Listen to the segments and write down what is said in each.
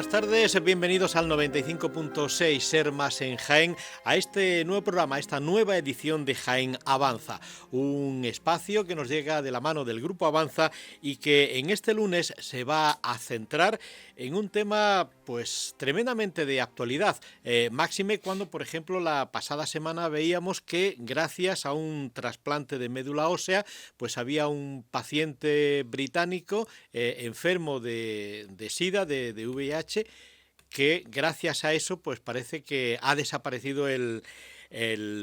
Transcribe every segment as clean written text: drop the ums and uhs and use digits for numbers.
buenas tardes, bienvenidos al 95.6 Ser Más en Jaén, a este nuevo programa, a esta nueva edición de Jaén Avanza, un espacio que nos llega de la mano del Grupo Avanza y que en este lunes se va a centrar en un tema pues tremendamente de actualidad, máxime cuando, por ejemplo, la pasada semana veíamos que gracias a un trasplante de médula ósea, pues había un paciente británico enfermo de SIDA, de VIH, que gracias a eso pues parece que ha desaparecido el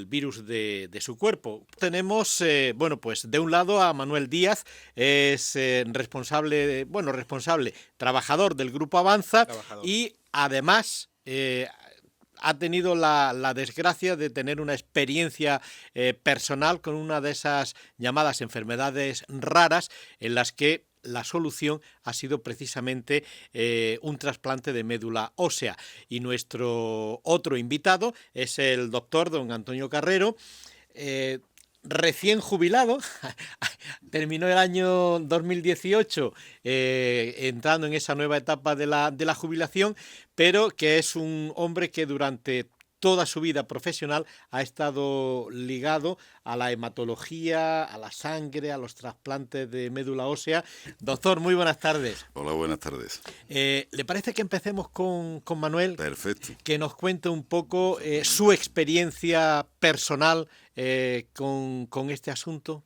virus de su cuerpo. Tenemos, pues de un lado a Manuel Díaz, es responsable, trabajador del Grupo Avanza y además ha tenido la desgracia de tener una experiencia personal con una de esas llamadas enfermedades raras en las que la solución ha sido precisamente un trasplante de médula ósea. Y nuestro otro invitado es el doctor don Antonio Carrero, recién jubilado, terminó el año 2018 entrando en esa nueva etapa de la jubilación, pero que es un hombre que durante toda su vida profesional ha estado ligado a la hematología, a la sangre, a los trasplantes de médula ósea. Doctor, muy buenas tardes. Hola, buenas tardes. ¿Le parece que empecemos con Manuel? Perfecto. Que nos cuente un poco su experiencia personal con este asunto.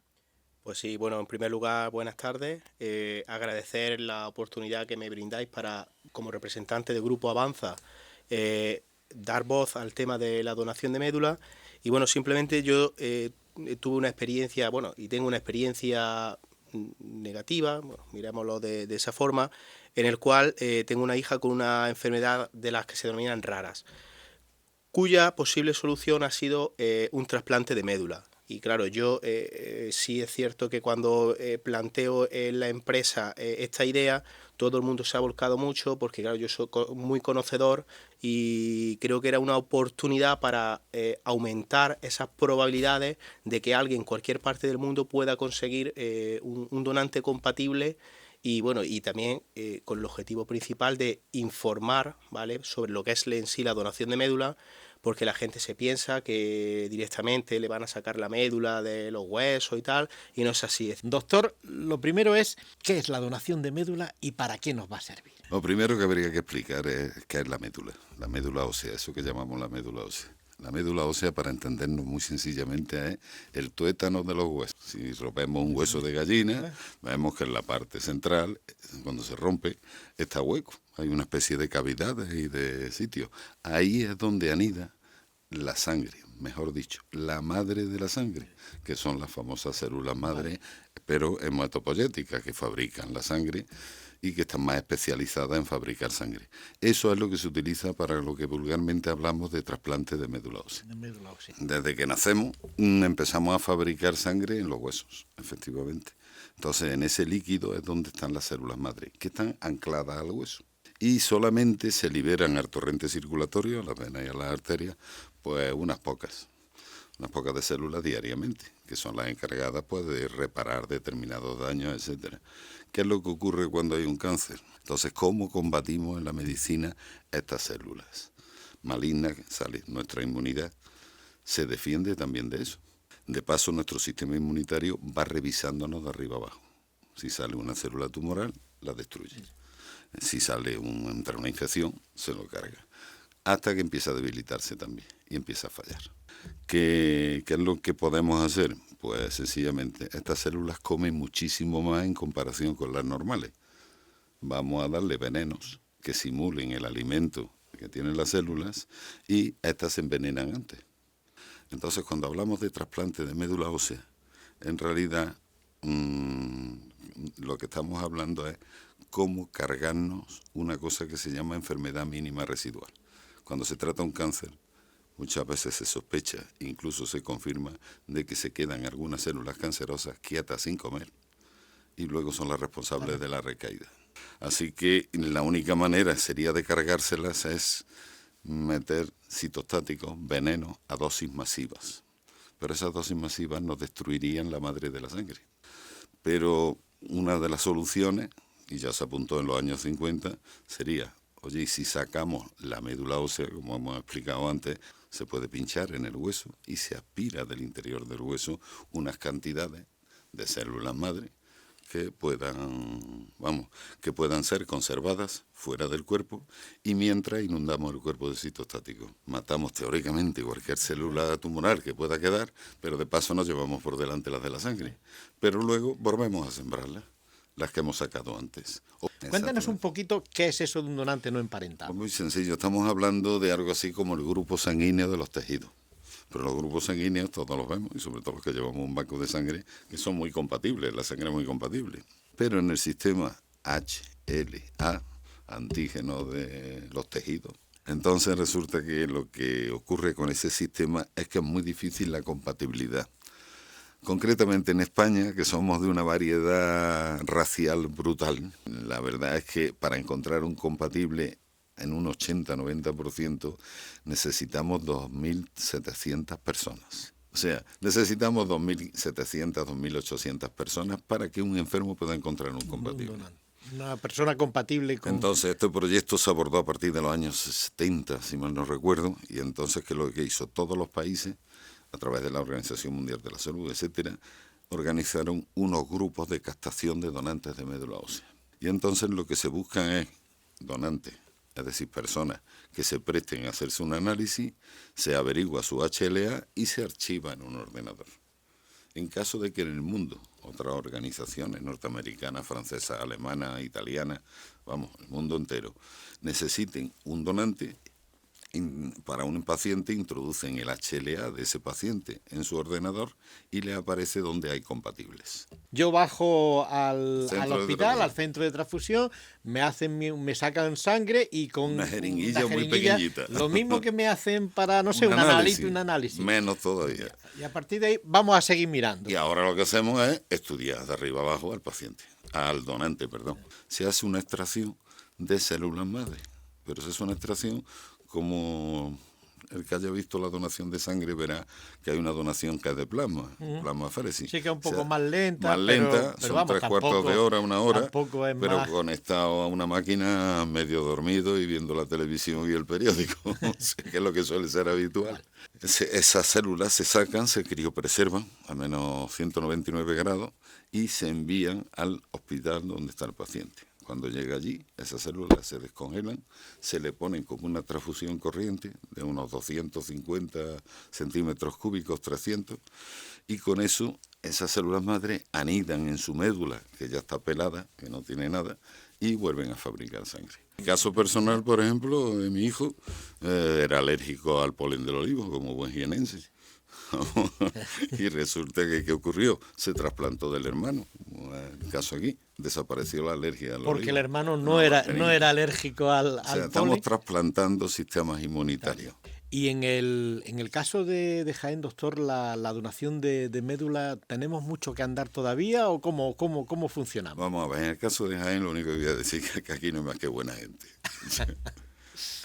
Pues sí, bueno, en primer lugar, buenas tardes. Agradecer la oportunidad que me brindáis para, como representante del Grupo Avanza, dar voz al tema de la donación de médula. Y bueno, simplemente yo tuve una experiencia, y tengo una experiencia negativa, mirémoslo de esa forma, en el cual tengo una hija con una enfermedad de las que se denominan raras, cuya posible solución ha sido un trasplante de médula. Y claro, yo sí es cierto que cuando planteo en la empresa esta idea, todo el mundo se ha volcado mucho porque claro, yo soy muy conocedor y creo que era una oportunidad para aumentar esas probabilidades de que alguien en cualquier parte del mundo pueda conseguir un donante compatible. Y bueno, y también con el objetivo principal de informar, ¿vale?, sobre lo que es en sí la donación de médula, porque la gente se piensa que directamente le van a sacar la médula de los huesos y tal, y no es así. Doctor, lo primero es, ¿qué es la donación de médula y para qué nos va a servir? Lo primero que habría que explicar es qué es la médula ósea, eso que llamamos la médula ósea. La médula ósea, para entendernos muy sencillamente, es el tuétano de los huesos. Si rompemos un hueso de gallina, vemos que en la parte central, cuando se rompe, está hueco. Hay una especie de cavidades y de sitios. Ahí es donde anida la sangre, mejor dicho, la madre de la sangre, que son las famosas células madre, pero hematopoyéticas, que fabrican la sangre y que están más especializadas en fabricar sangre. Eso es lo que se utiliza para lo que vulgarmente hablamos de trasplante de médula ósea. Desde que nacemos empezamos a fabricar sangre en los huesos, efectivamente. Entonces, en ese líquido es donde están las células madre, que están ancladas al hueso. Y solamente se liberan al torrente circulatorio, a las venas y a las arterias, pues unas pocas de células diariamente, que son las encargadas pues de reparar determinados daños, etcétera. ¿Qué es lo que ocurre cuando hay un cáncer? Entonces, ¿cómo combatimos en la medicina estas células malignas? Sale nuestra inmunidad, se defiende también de eso. De paso, nuestro sistema inmunitario va revisándonos de arriba abajo. Si sale una célula tumoral, la destruye. Si entra una infección, se lo carga. Hasta que empieza a debilitarse también y empieza a fallar. ¿Qué es lo que podemos hacer? Pues sencillamente, estas células comen muchísimo más en comparación con las normales. Vamos a darle venenos que simulen el alimento que tienen las células y estas se envenenan antes. Entonces, cuando hablamos de trasplante de médula ósea, en realidad lo que estamos hablando es cómo cargarnos una cosa que se llama enfermedad mínima residual. Cuando se trata de un cáncer, muchas veces se sospecha, incluso se confirma, de que se quedan algunas células cancerosas quietas sin comer y luego son las responsables de la recaída. Así que la única manera sería de cargárselas es meter citostáticos, veneno, a dosis masivas. Pero esas dosis masivas nos destruirían la madre de la sangre. Pero una de las soluciones, y ya se apuntó en los años 50, sería Oye, y si sacamos la médula ósea, como hemos explicado antes, se puede pinchar en el hueso y se aspira del interior del hueso unas cantidades de células madre que puedan ser conservadas fuera del cuerpo, y mientras inundamos el cuerpo de citostáticos. Matamos teóricamente cualquier célula tumoral que pueda quedar, pero de paso nos llevamos por delante las de la sangre. Pero luego volvemos a sembrarlas, las que hemos sacado antes. Cuéntanos un poquito qué es eso de un donante no emparentado. Pues muy sencillo, estamos hablando de algo así como el grupo sanguíneo de los tejidos. Pero los grupos sanguíneos todos los vemos, y sobre todo los que llevamos un banco de sangre, que son muy compatibles, la sangre es muy compatible. Pero en el sistema HLA, antígeno de los tejidos, entonces resulta que lo que ocurre con ese sistema es que es muy difícil la compatibilidad. Concretamente en España, que somos de una variedad racial brutal, la verdad es que para encontrar un compatible en un 80-90% necesitamos 2.700 personas. O sea, necesitamos 2.700, 2.800 personas para que un enfermo pueda encontrar un compatible. Una persona compatible con... Entonces, este proyecto se abordó a partir de los años 70, si mal no recuerdo, y entonces que lo que hizo todos los países, a través de la Organización Mundial de la Salud, etcétera, organizaron unos grupos de captación de donantes de médula ósea. Y entonces lo que se buscan es donantes, es decir, personas que se presten a hacerse un análisis, se averigua su HLA y se archiva en un ordenador. En caso de que en el mundo otras organizaciones norteamericanas, francesas, alemanas, italianas, el mundo entero, necesiten un donante, para un paciente introducen el HLA de ese paciente en su ordenador y le aparece donde hay compatibles. Yo bajo al hospital, al centro de transfusión, me sacan sangre y con una jeringuilla muy pequeñita. Lo mismo que me hacen para, no sé, un análisis. Menos todavía. Y a partir de ahí vamos a seguir mirando. Y ahora lo que hacemos es estudiar de arriba abajo al donante. Se hace una extracción de células madre, pero esa es una extracción como el que haya visto la donación de sangre verá que hay una donación que es de plasma, plasmaféresis. Sí, que es un poco más lenta. Pero son vamos, 3/4 de hora, 1 hora, pero más... conectado a una máquina medio dormido y viendo la televisión y el periódico, que es lo que suele ser habitual. Esas células se sacan, se criopreservan a menos 199 grados y se envían al hospital donde está el paciente. Cuando llega allí, esas células se descongelan, se le ponen como una transfusión corriente de unos 250 centímetros cúbicos, 300, y con eso esas células madre anidan en su médula, que ya está pelada, que no tiene nada, y vuelven a fabricar sangre. En mi caso personal, por ejemplo, mi hijo era alérgico al polen del olivo, como buen jienense. Y resulta que ¿qué ocurrió? Se trasplantó del hermano, el caso aquí, desapareció la alergia al porque olivo. El hermano no era alérgico al polen. Estamos trasplantando sistemas inmunitarios. Y en el caso de Jaén, doctor, la donación de médula, ¿tenemos mucho que andar todavía o cómo funcionamos? Vamos a ver, en el caso de Jaén lo único que voy a decir es que aquí no hay más que buena gente.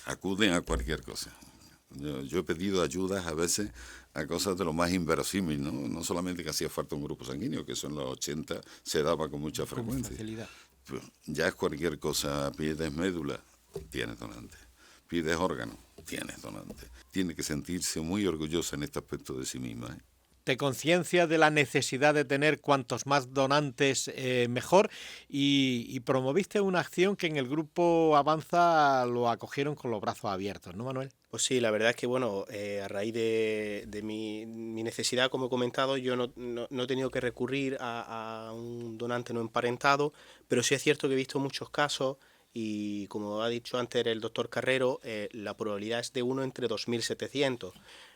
Acuden a cualquier cosa. Yo he pedido ayudas a veces a cosas de lo más inverosímil, ¿no? No solamente que hacía falta un grupo sanguíneo, que eso en los 80 se daba con mucha frecuencia. Con facilidad. Pues ya es cualquier cosa. Pides médula, tienes donante. Pides órgano, tienes donante. Tiene que sentirse muy orgullosa en este aspecto de sí misma, ¿eh? Te conciencia de la necesidad de tener cuantos más donantes mejor y promoviste una acción que en el grupo Avanza lo acogieron con los brazos abiertos, ¿no, Manuel? Pues sí, la verdad es que bueno, a raíz de mi necesidad, como he comentado, yo no he tenido que recurrir a un donante no emparentado, pero sí es cierto que he visto muchos casos y como ha dicho antes el doctor Carrero, la probabilidad es de 1 entre 2.700.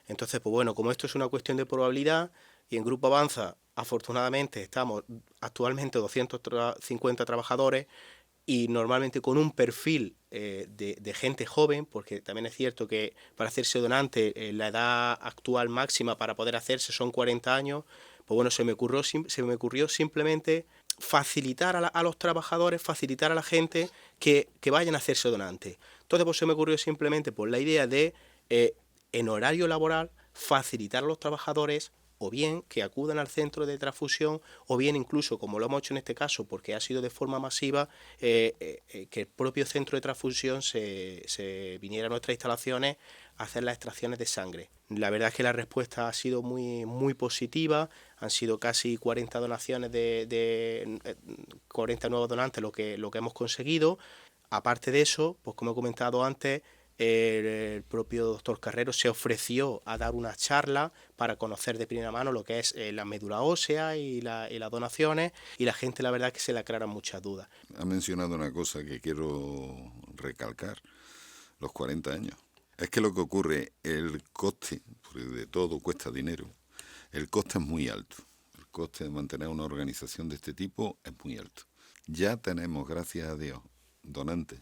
Entonces, pues bueno, como esto es una cuestión de probabilidad y en Grupo Avanza, afortunadamente, estamos actualmente 250 trabajadores y normalmente con un perfil de gente joven, porque también es cierto que para hacerse donante la edad actual máxima para poder hacerse son 40 años, pues bueno, se me ocurrió simplemente facilitar a los trabajadores, facilitar a la gente que vayan a hacerse donante. Entonces, pues se me ocurrió simplemente la idea de en horario laboral facilitar a los trabajadores o bien que acudan al centro de transfusión, o bien incluso, como lo hemos hecho en este caso, porque ha sido de forma masiva, que el propio centro de transfusión se viniera a nuestras instalaciones a hacer las extracciones de sangre. La verdad es que la respuesta ha sido muy positiva, han sido casi 40 donaciones de 40 nuevos donantes lo que hemos conseguido. Aparte de eso, pues como he comentado antes, el propio doctor Carrero se ofreció a dar una charla para conocer de primera mano lo que es la médula ósea y las donaciones, y la gente la verdad es que se le aclaran muchas dudas. Ha mencionado una cosa que quiero recalcar, los 40 años. Es que lo que ocurre, el coste, porque de todo cuesta dinero, el coste es muy alto. El coste de mantener una organización de este tipo es muy alto. Ya tenemos, gracias a Dios, donantes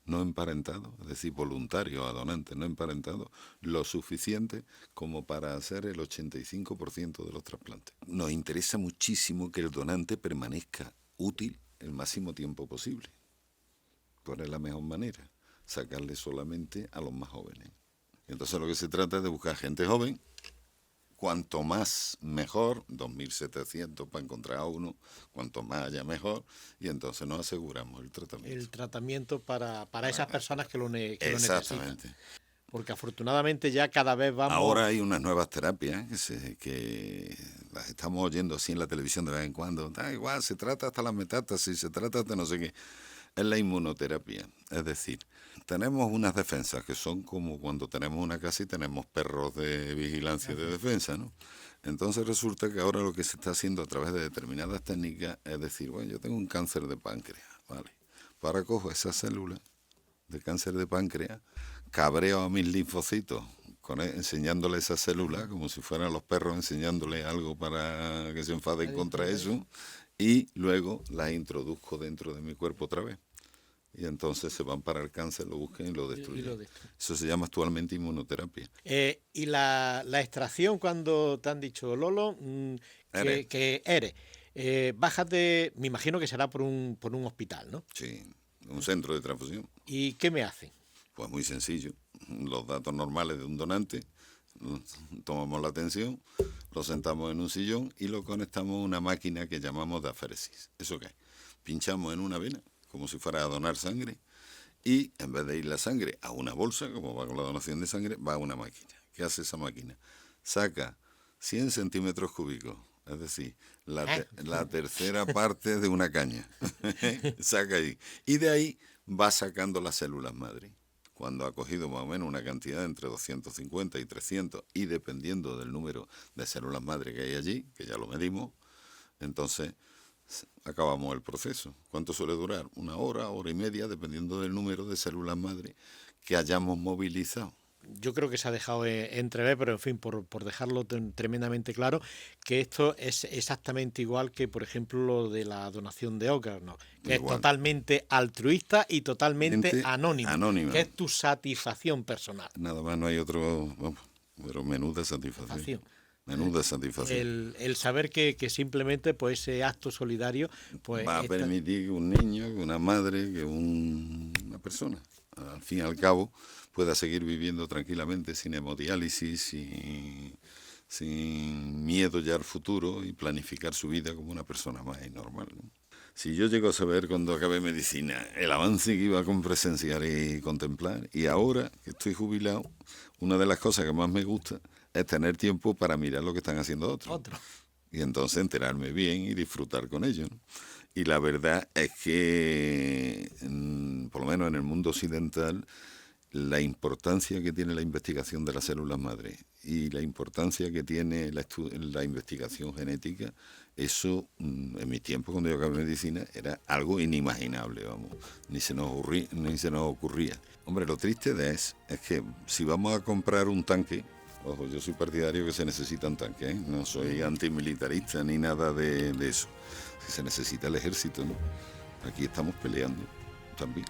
no emparentados, es decir, voluntarios a donantes no emparentados, lo suficiente como para hacer el 85% de los trasplantes. Nos interesa muchísimo que el donante permanezca útil el máximo tiempo posible. ¿Cuál es la mejor manera? Sacarle solamente a los más jóvenes. Entonces lo que se trata es de buscar gente joven, cuanto más mejor, 2.700 para encontrar a uno, cuanto más haya mejor, y entonces nos aseguramos el tratamiento. El tratamiento para esas personas que lo Exactamente. necesitan. Porque afortunadamente ya cada vez vamos... Ahora hay unas nuevas terapias que las estamos oyendo así en la televisión de vez en cuando. Da igual, se trata hasta las metástasis, se trata hasta no sé qué. Es la inmunoterapia, es decir, tenemos unas defensas que son como cuando tenemos una casa y tenemos perros de vigilancia y de defensa, ¿no? Entonces resulta que ahora lo que se está haciendo a través de determinadas técnicas es decir, bueno, yo tengo un cáncer de páncreas, ¿vale? Ahora cojo esas células de cáncer de páncreas, cabreo a mis linfocitos enseñándole esas células como si fueran los perros enseñándole algo para que se enfaden contra eso, y luego las introduzco dentro de mi cuerpo otra vez. Y entonces se van para el cáncer, lo buscan y lo destruyen. Eso se llama actualmente inmunoterapia. Y la extracción, cuando te han dicho, Lolo, que eres, bájate, me imagino que será por un hospital, ¿no? Sí, un centro de transfusión. ¿Y qué me hacen? Pues muy sencillo, los datos normales de un donante, tomamos la atención, lo sentamos en un sillón y lo conectamos a una máquina que llamamos de aféresis. ¿Eso qué es? Pinchamos en una vena, como si fuera a donar sangre, y en vez de ir la sangre a una bolsa, como va con la donación de sangre, va a una máquina. ¿Qué hace esa máquina? Saca 100 centímetros cúbicos, es decir, la tercera parte de una caña. Saca ahí. Y de ahí va sacando las células madre. Cuando ha cogido más o menos una cantidad entre 250 y 300, y dependiendo del número de células madre que hay allí, que ya lo medimos, entonces acabamos el proceso. ¿Cuánto suele durar? 1 hora, hora y media, dependiendo del número de células madre que hayamos movilizado. Yo creo que se ha dejado entrever, pero en fin, por dejarlo tremendamente claro, que esto es exactamente igual que, por ejemplo, lo de la donación de órganos, que igual. Es totalmente altruista y totalmente anónima, que es tu satisfacción personal. Nada más, no hay otro, pero menuda satisfacción. Menuda satisfacción. El saber que simplemente pues ese acto solidario pues va a permitir que un niño, que una madre, que una persona, al fin y al cabo, pueda seguir viviendo tranquilamente sin hemodiálisis, sin miedo ya al futuro, y planificar su vida como una persona más normal, ¿no? Si yo llego a saber cuando acabé medicina el avance que iba con presenciar y contemplar, y ahora que estoy jubilado, una de las cosas que más me gusta es tener tiempo para mirar lo que están haciendo otros. Y entonces enterarme bien y disfrutar con ellos, ¿no? Y la verdad es que, por lo menos en el mundo occidental, la importancia que tiene la investigación de las células madre y la importancia que tiene la investigación genética, eso en mi tiempo, cuando yo acabé medicina, era algo inimaginable, vamos, ni se nos ocurría. Hombre, lo triste es que si vamos a comprar un tanque, ojo, yo soy partidario que se necesitan tanques, ¿eh? No soy antimilitarista ni nada de eso. Se necesita el ejército, ¿no? Aquí estamos peleando también,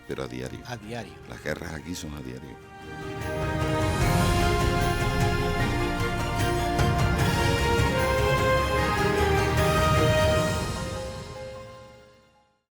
pero a diario. A diario. Las guerras aquí son a diario.